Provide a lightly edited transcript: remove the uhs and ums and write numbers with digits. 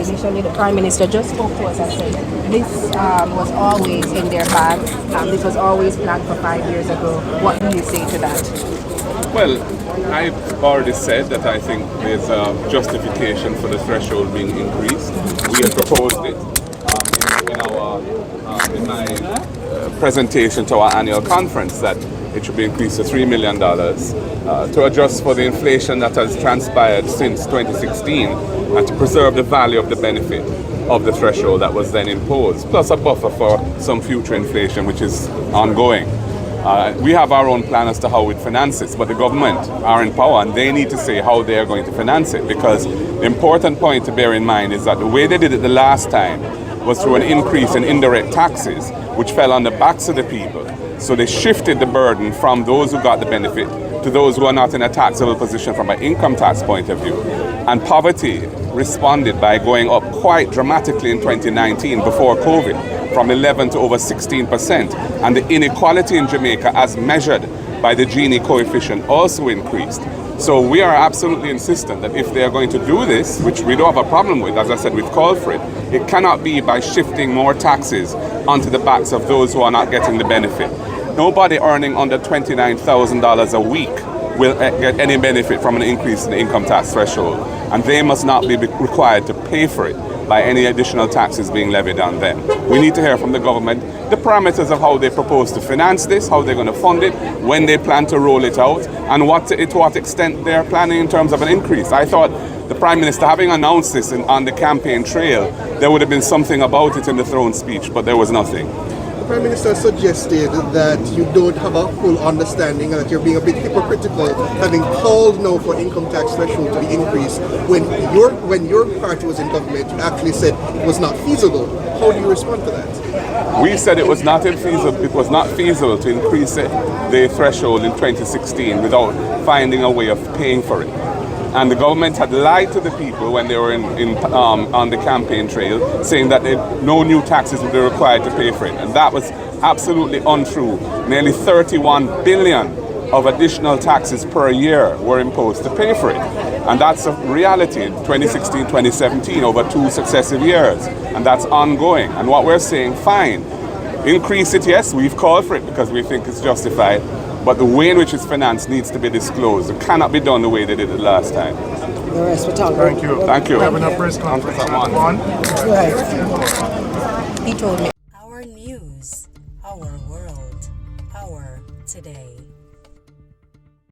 Initially, the Prime Minister just spoke to us and said this was always in their bag. This was always planned for 5 years ago. What do you say to that? Well, I've already said that I think there's a justification for the threshold being increased. We have proposed it in my presentation to our annual conference that it should be increased to $3 million to adjust for the inflation that has transpired since 2016 and to preserve the value of the benefit of the threshold that was then imposed, plus a buffer for some future inflation which is ongoing. We have our own plan as to how we'd finance this, but the government are in power and they need to say how they are going to finance it, because the important point to bear in mind is that the way they did it the last time was through an increase in indirect taxes, which fell on the backs of the people. So they shifted the burden from those who got the benefit to those who are not in a taxable position from an income tax point of view. And poverty responded by going up quite dramatically in 2019 before COVID, from 11 to over 16%. And the inequality in Jamaica, as measured by the Gini coefficient, also increased. So we are absolutely insistent that if they are going to do this, which we don't have a problem with, as I said, we've called for it, it cannot be by shifting more taxes onto the backs of those who are not getting the benefit. Nobody earning under $29,000 a week will get any benefit from an increase in the income tax threshold, and they must not be required to pay for it by any additional taxes being levied on them. We need to hear from the government the parameters of how they propose to finance this, how they're going to fund it, when they plan to roll it out, and to what extent they're planning in terms of an increase. I thought the Prime Minister, having announced this on the campaign trail, there would have been something about it in the throne speech, but there was nothing. The Prime Minister suggested that you don't have a full understanding and that you're being a bit hypocritical, having called now for income tax threshold to be increased when your party was in government. You actually said it was not feasible. How do you respond to that? We said it was not feasible. It was not feasible to increase the threshold in 2016 without finding a way of paying for it. And the government had lied to the people when they were on the campaign trail, saying that no new taxes would be required to pay for it. And that was absolutely untrue. Nearly 31 billion of additional taxes per year were imposed to pay for it. And that's a reality in 2016, 2017, over 2 successive years. And that's ongoing. And what we're saying, fine, increase it, yes, we've called for it because we think it's justified. But the way in which it's financed needs to be disclosed. It cannot be done the way they did it last time. The rest we talk. Thank you. Thank you. We have enough press conference at 1. Go ahead. He told me. Our news, our world, our today.